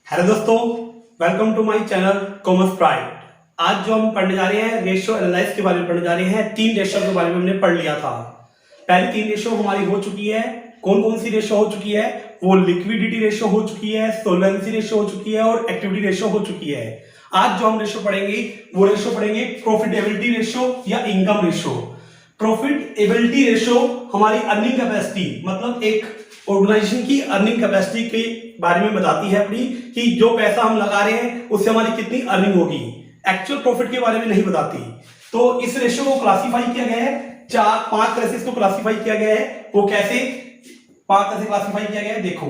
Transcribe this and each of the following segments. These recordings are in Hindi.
हेलो दोस्तों, welcome to my channel commerce pride. आज जो हम पढ़ने जा रहे हैं रेशियो एनालाइज के बारे में पढ़ने जा रहे हैं। 3 रेशियो के बारे में हमने पढ़ लिया था। पहली 3 रेशियो हमारी हो चुकी है। कौन कौन सी रेशियो हो चुकी है? वो लिक्विडिटी रेशियो हो चुकी है, सोल्वेंसी रेशियो हो चुकी है और एक्टिविटी रेशियो हो चुकी है। आज जो हम रेशियो पढ़ेंगे वो रेशियो पढ़ेंगे प्रॉफिटेबिलिटी रेशियो या इनकम रेशियो। प्रॉफिटेबिलिटी रेशियो हमारी अर्निंग कैपेसिटी, मतलब एक ऑर्गेनाइजेशन की अर्निंग कैपेसिटी के बारे में बताती है अपनी, कि जो पैसा हम लगा रहे हैं उससे हमारी कितनी अर्निंग होगी। एक्चुअल प्रॉफिट के बारे में नहीं बताती। तो इस रेशियो को क्लासिफाई किया गया है 5 तरह से इसको क्लासिफाई किया गया है। वो कैसे 5 तरह से क्लासिफाई किया गया है देखो।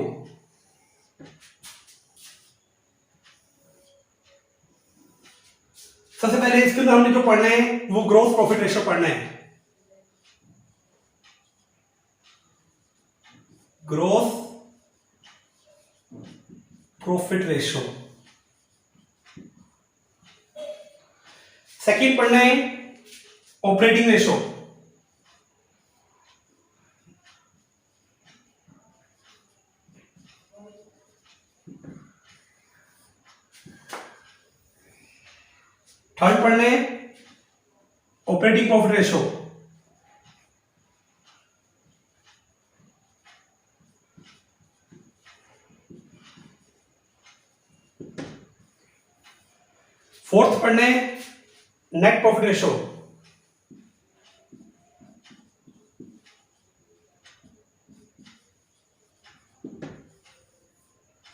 सबसे पहले इसके अंदर हमने जो पढ़ना है वो ग्रोस प्रॉफिट रेशियो पढ़ना है। Gross profit ratio. सेकंड पढ़ना है ऑपरेटिंग रेशियो। थर्ड पढ़ना है ऑपरेटिंग प्रॉफिट रेशियो। फोर्थ पढ़ना है नेट प्रॉफिट रेशियो।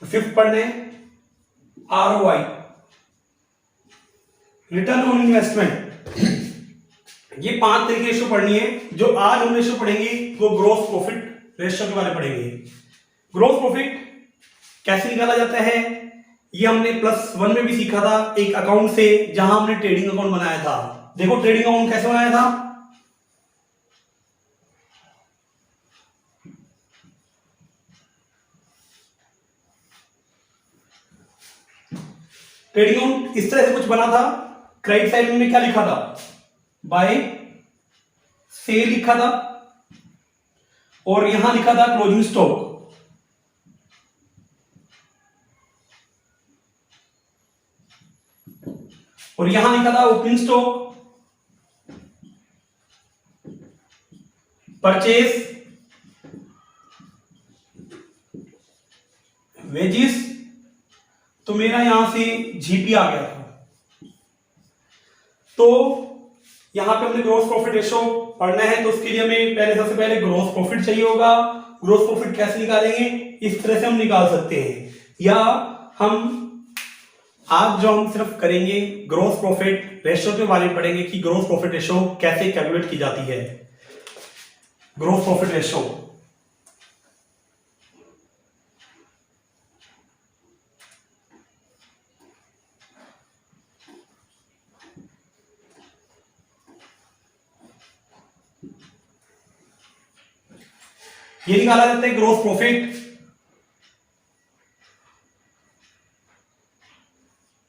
फिफ्थ पढ़ना है आरओआई, रिटर्न ऑन इन्वेस्टमेंट। ये 5 तरह की रेशियो पढ़नी है। जो आज हम रेशियो पढ़ेंगे वो ग्रोस प्रॉफिट रेशियो के बारे में पढ़ेंगे। ग्रोस प्रॉफिट कैसे निकाला जाता है ये हमने +1 में भी सीखा था, एक अकाउंट से, जहां हमने ट्रेडिंग अकाउंट बनाया था। देखो ट्रेडिंग अकाउंट कैसे बनाया था। ट्रेडिंग अकाउंट इस तरह से कुछ बना था। क्रेडिट साइड में क्या लिखा था? बाय सेल लिखा था और यहां लिखा था क्लोजिंग स्टॉक। और यहां लिखा था ओपनिंग स्टॉक, परचेज, वेजिस। तो मेरा यहां से जीपी आ गया था। तो यहां पे हमने ग्रोस प्रॉफिट रेशियो पढ़ना है, तो उसके लिए हमें सबसे पहले ग्रोस प्रॉफिट चाहिए होगा। ग्रोस प्रॉफिट कैसे निकालेंगे? इस तरह से हम निकाल सकते हैं, या हम आज जो हम सिर्फ करेंगे ग्रोस प्रॉफिट रेशियो के बारे में पढ़ेंगे कि ग्रोस प्रॉफिट रेशियो कैसे कैलकुलेट की जाती है। ग्रोस प्रॉफिट रेशियो ये निकाला जाता है gross profit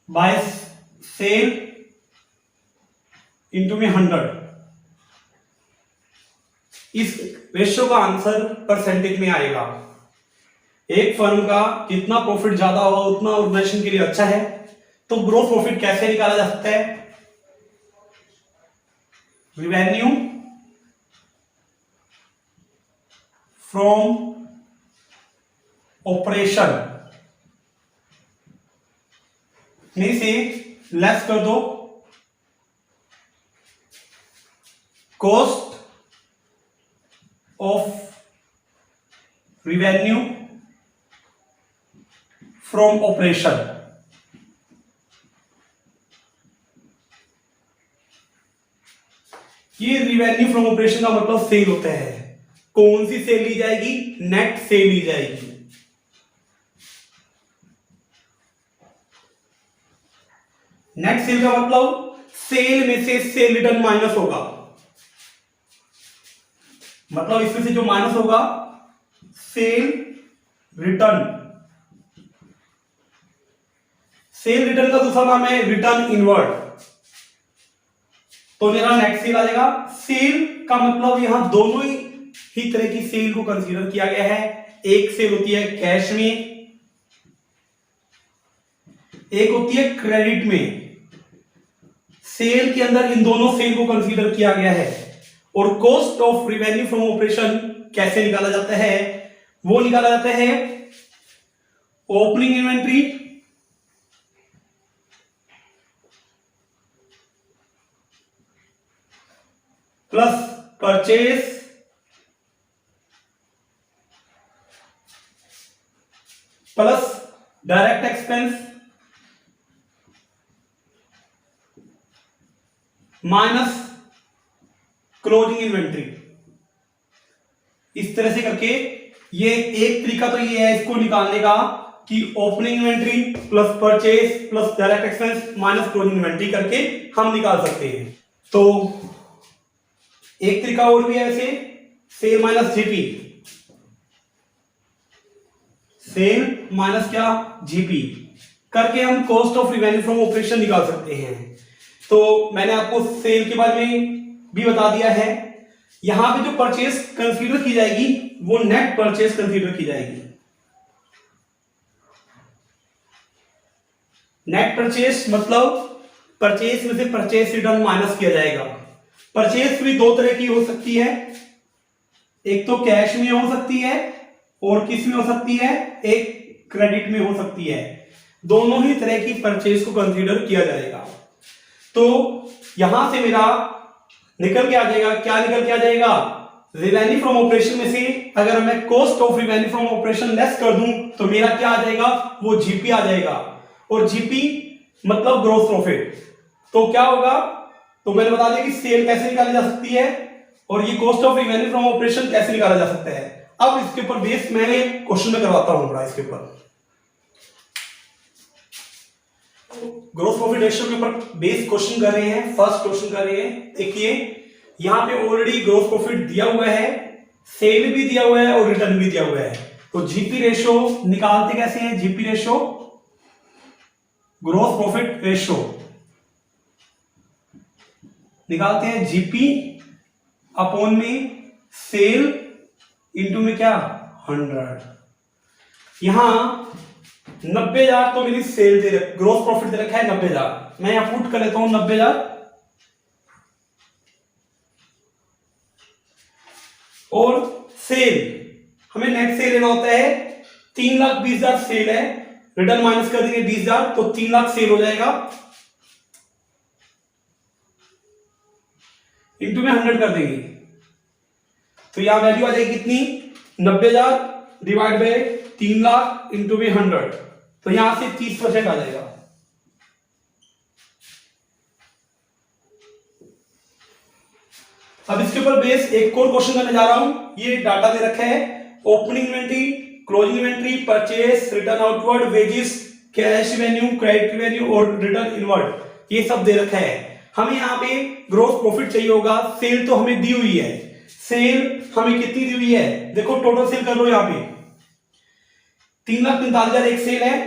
by sale into में 100। इस रेशियो का आंसर परसेंटेज में आएगा। एक फर्म का जितना प्रॉफिट ज्यादा होगा उतना ऑर्गेनाइजेशन के लिए अच्छा है। तो ग्रोस प्रॉफिट कैसे निकाला जा सकता है? रिवेन्यू फ्रॉम ऑपरेशन में से लेस कर दो cost of revenue from operation. ये रिवेन्यू फ्रॉम ऑपरेशन का मतलब सेल होता है। कौन सी सेल ली जाएगी? नेट सेल ली जाएगी। नेट सेल का मतलब सेल में से सेल रिटर्न माइनस होगा। मतलब इसमें से जो माइनस होगा सेल रिटर्न। सेल रिटर्न का दूसरा नाम है रिटर्न इनवर्ड। तो मेरा नेट सेल आ जाएगा। सेल का मतलब यहां दोनों ही तरह की सेल को कंसीडर किया गया है। एक सेल होती है कैश में एक होती है क्रेडिट में। सेल के अंदर इन दोनों सेल को कंसीडर किया गया है। और cost of revenue from operation कैसे निकाला जाता है? वो निकाला जाता है opening inventory plus purchase plus direct expense minus closing inventory. इस तरह से करके ये एक तरीका तो ये है इसको निकालने का कि opening inventory plus purchase plus direct expense minus closing inventory करके हम निकाल सकते हैं। तो एक तरीका और भी है वैसे, sale minus GP, sale minus क्या, जीपी करके हम cost of revenue from operation निकाल सकते हैं। तो मैंने आपको सेल के बारे में भी बता दिया है। यहां पे जो परचेस कंसीडर की जाएगी वो नेट परचेस कंसीडर की जाएगी। नेट परचेस मतलब परचेस में से परचेस रिटर्न माइनस किया जाएगा। परचेस भी दो तरह की हो सकती है, एक तो कैश में हो सकती है और किस में हो सकती है, एक क्रेडिट में हो सकती है। दोनों ही तरह की परचेस को कंसीडर किया जाएगा। तो यहां से मेरा निकल के आ जाएगा, क्या निकल के आ जाएगा, रिवेन्यू फ्रॉम ऑपरेशन में से अगर मैं cost of revenue from operation less कर दूं तो मेरा क्या आ जाएगा, वो जीपी आ जाएगा। और जीपी मतलब ग्रॉस प्रॉफिट। तो क्या होगा, तो मैंने बता दिया कि सेल कैसे निकाली जा सकती है और ये cost of revenue from operation कैसे निकाला जा सकता है। अब इसके ऊपर बेस मैंने क्वेश्चन में करवाता हूं थोड़ा इसके ऊपर। ग्रोस प्रॉफिट रेशियो के ऊपर बेस क्वेश्चन कर रहे हैं, फर्स्ट क्वेश्चन कर रहे हैं। देखिए यहां पे ऑलरेडी ग्रोस प्रॉफिट दिया हुआ है, सेल भी दिया हुआ है और रिटर्न भी दिया हुआ है। तो जीपी रेशियो निकालते कैसे हैं, GP ratio gross profit ratio निकालते हैं जीपी अपॉन में सेल इंटू में क्या 100। यहां 90,000 तो मेरी सेल दे रखा, ग्रोस प्रॉफिट दे रखा है 90,000। मैं यहां पुट कर लेता हूं 90,000 और सेल हमें नेट सेल लेना होता है 3,20,000 सेल है, रिटर्न माइनस कर देंगे 20,000 तो 3 लाख सेल हो जाएगा, इंटू में 100 कर देंगे तो यहां वैल्यू आ जाएगी कितनी, 90,000 डिवाइड बाय 3 लाख इंटू में 100, तो यहां से 30% आ जाएगा। अब इसके ऊपर बेस एक और क्वेश्चन करने जा रहा हूं। ये डाटा दे रखा है, opening inventory, closing inventory, purchase, return outward, wages, cash revenue, credit revenue और रिटर्न इनवर्ड, ये सब दे रखा है। हमें यहाँ पे ग्रोस प्रॉफिट चाहिए होगा। सेल तो हमें दी हुई है, सेल हमें कितनी दी हुई है, देखो टोटल सेल कर लो यहां पे 3,45,000 एक सेल है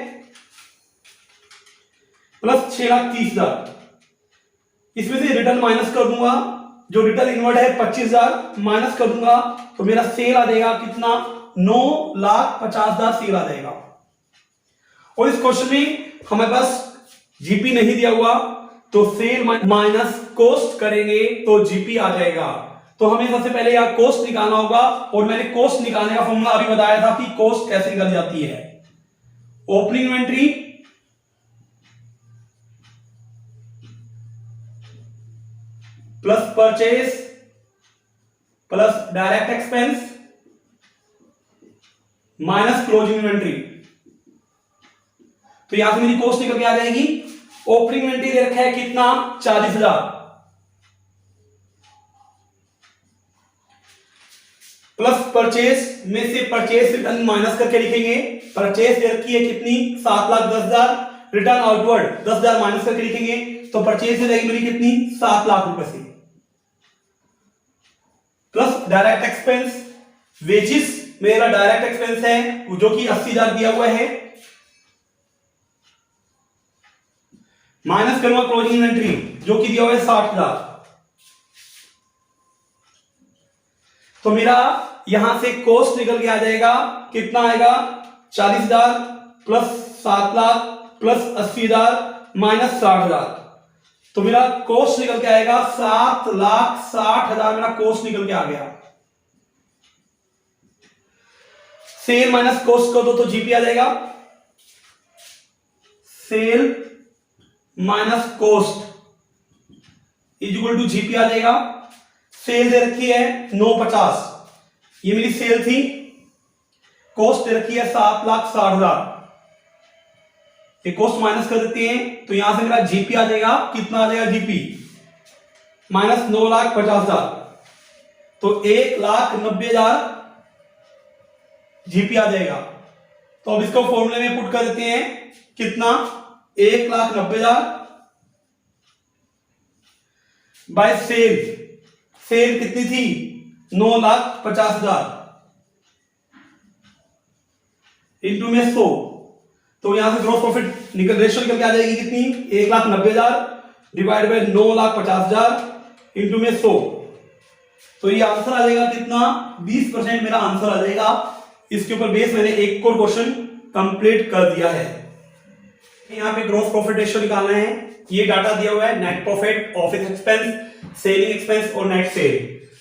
प्लस 6,30,000, इसमें से रिटर्न माइनस कर दूंगा, जो रिटर्न इनवर्ड है 25,000 माइनस कर दूंगा तो मेरा सेल आ जाएगा कितना, 9,50,000 सेल आ जाएगा। और इस क्वेश्चन में हमारे पास जीपी नहीं दिया हुआ तो सेल माइनस कॉस्ट करेंगे तो जीपी आ जाएगा। तो हमें सबसे पहले यहां कॉस्ट निकालना होगा और मैंने कॉस्ट निकालने का फॉर्मूला अभी बताया था कि कॉस्ट कैसे निकल जाती है, opening inventory plus purchase plus direct expense minus closing inventory. तो यहां से मेरी कॉस्ट निकल के आ जाएगी, ओपनिंग इन्वेंट्री दे रखा है कितना 40,000 प्लस परचेस में से परचेस रिटर्न माइनस करके लिखेंगे, परचेस दे रखी है कितनी 7,10,000, रिटर्न आउटवर्ड 10,000 माइनस करके लिखेंगे तो परचेस हो जाएगी मेरी कितनी 7 लाख रुपए से, प्लस डायरेक्ट एक्सपेंस, वेजेस मेरा डायरेक्ट एक्सपेंस है जो कि 80,000 दिया हुआ है, माइनस करूंगा क्लोजिंग इन्वेंट्री जो कि दिया हुआ है 60,000। तो मेरा यहां से कॉस्ट निकल के आ जाएगा कितना आएगा 40,000 प्लस 7 लाख प्लस 80,000 माइनस 60,000, तो मेरा कोस्ट निकल के आएगा 7,60,000 मेरा कोस्ट निकल के आ गया। सेल माइनस कोस्ट कर दो तो जीपी आ जाएगा, sale minus cost is equal to GP आ जाएगा। सेल दे रखी है 950, ये मेरी सेल थी, कोस्ट दे रखी है 7,60,000, ये कोस्ट माइनस कर देते हैं तो यहां से मेरा जीपी आ जाएगा, कितना आ जाएगा जीपी माइनस 9,50,000, तो 1,90,000 जीपी आ जाएगा। तो अब इसको फॉर्मूले में पुट कर देते हैं, कितना 1,90,000 बाय सेल, सेल कितनी थी 9,50,000 इंटू में 100, तो यहां से ग्रॉस प्रॉफिट रेशियो निकल के आ जाएगी कितनी 1,90,000 डिवाइड बाय 9,50,000 इंटू में 100, तो ये आंसर आ जाएगा कितना 20% मेरा आंसर आ जाएगा। इसके ऊपर बेस मैंने एक और क्वेश्चन कंप्लीट कर दिया है। यहाँ पे ग्रॉस प्रॉफिट रेशियो निकालना है, ये डाटा दिया हुआ है net profit, office expense, selling expense और नेट सेल।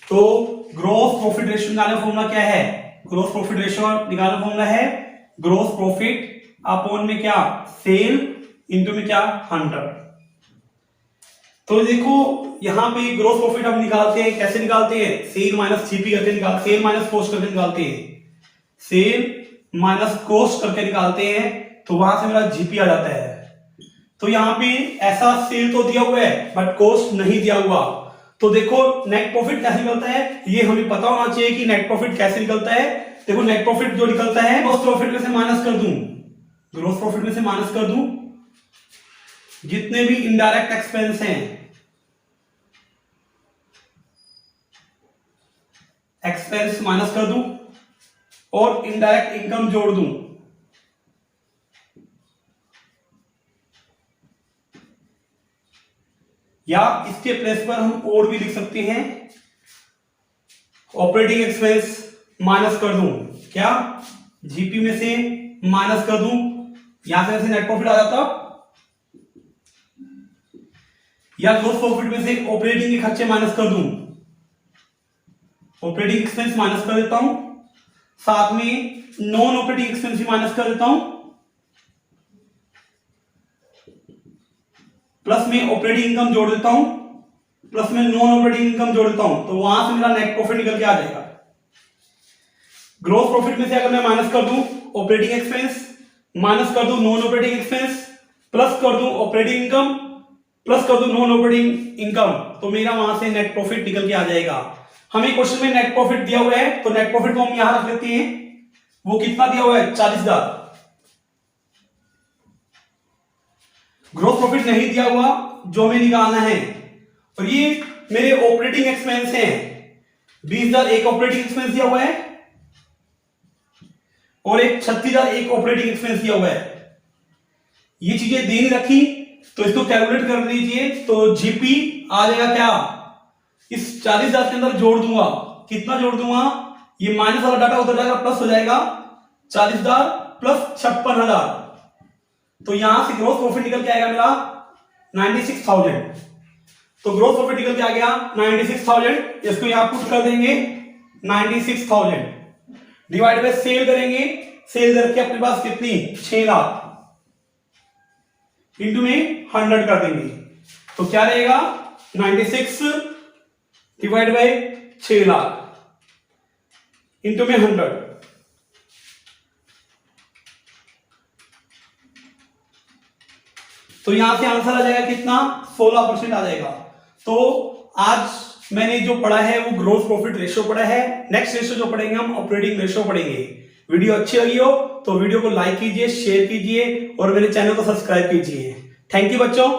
तो ग्रॉस प्रॉफिट रेशियो निकालने का फॉर्मूला क्या है, ग्रॉस प्रॉफिट रेशियो निकालने का फॉर्मूला है ग्रॉस प्रॉफिट अपॉन में क्या सेल इंटू में क्या 100। तो देखो यहां पे ग्रॉस प्रॉफिट हम निकालते हैं, कैसे निकालते हैं, सेल माइनस जीपी करके निकालते, सेल माइनस कॉस्ट करके निकालते हैं, सेल माइनस कॉस्ट करके निकालते हैं, तो वहां से मेरा जीपी आ जाता है। तो यहां पे ऐसा सेल तो दिया हुआ है बट कॉस्ट नहीं दिया हुआ, तो देखो नेट प्रॉफिट कैसे निकलता है ये हमें पता होना चाहिए कि नेट प्रॉफिट कैसे निकलता है। देखो नेट प्रॉफिट जो निकलता है ग्रॉस प्रॉफिट में से माइनस कर दूं, ग्रॉस प्रॉफिट में से माइनस कर दूं जितने भी इनडायरेक्ट एक्सपेंस हैं, एक्सपेंस माइनस कर दूं और इनडायरेक्ट इनकम जोड़ दूं, या इसके प्लेस पर हम और भी लिख सकते हैं ऑपरेटिंग एक्सपेंस माइनस कर दूं, क्या जीपी में से माइनस कर दूं, यहां से नेट प्रॉफिट आ जाता, या ग्रॉस प्रॉफिट में से ऑपरेटिंग के खर्चे माइनस कर दूं, ऑपरेटिंग एक्सपेंस माइनस कर देता हूं, साथ में नॉन ऑपरेटिंग एक्सपेंस भी माइनस कर देता हूं, प्लस में ऑपरेटिंग इनकम जोड़ देता हूं, प्लस में नॉन ऑपरेटिंग इनकम जोड़ देता हूं, तो वहां से मेरा नेट प्रॉफिट निकल के आ जाएगा। ग्रॉस प्रॉफिट में से अगर मैं माइनस कर दूं ऑपरेटिंग एक्सपेंस, माइनस कर दूं नॉन ऑपरेटिंग एक्सपेंस, प्लस कर दूं ऑपरेटिंग इनकम, प्लस कर दूं नॉन ऑपरेटिंग इनकम, तो मेरा वहां से नेट प्रॉफिट निकल के आ जाएगा। हमें क्वेश्चन में नेट प्रॉफिट दिया हुआ है तो नेट प्रॉफिट को हम यहां रख लेते हैं, वो कितना दिया हुआ है 40,000। ग्रॉस प्रॉफिट नहीं दिया हुआ जो हमें निकालना है, और ये मेरे ऑपरेटिंग एक्सपेंस हैं 20,000 एक ऑपरेटिंग एक्सपेंस दिया हुआ है और एक 36,000 एक ऑपरेटिंग एक्सपेंस दिया हुआ है। ये चीजें दे नहीं रखी तो इसको कैलकुलेट कर लीजिए, तो जीपी आ जाएगा क्या, इस 40,000 के अंदर जोड़ दूंगा, कितना जोड़ दूंगा, ये माइनस वाला डाटा उधर जाएगा प्लस हो जाएगा 40,000 प्लस 56,000, तो यहां से ग्रॉस प्रॉफिट निकल के आएगा मेरा 96,000। तो ग्रॉस प्रॉफिट निकल के आ गया 96,000, इसको यहां पुट कर देंगे 96,000 डिवाइड बाय सेल करेंगे, सेल दे रखी अपने पास कितनी 6 लाख, इंटू में 100 कर देंगे, तो क्या रहेगा 96 डिवाइड बाय 6 लाख इंटू में 100, तो यहां से आंसर आ जाएगा कितना 16% आ जाएगा। तो आज मैंने जो पढ़ा है वो ग्रॉस प्रॉफिट रेशियो पढ़ा है। नेक्स्ट रेशियो जो पढ़ेंगे हम ऑपरेटिंग रेशियो पढ़ेंगे। वीडियो अच्छी लगी हो तो वीडियो को लाइक कीजिए, शेयर कीजिए और मेरे चैनल को सब्सक्राइब कीजिए। थैंक यू बच्चों।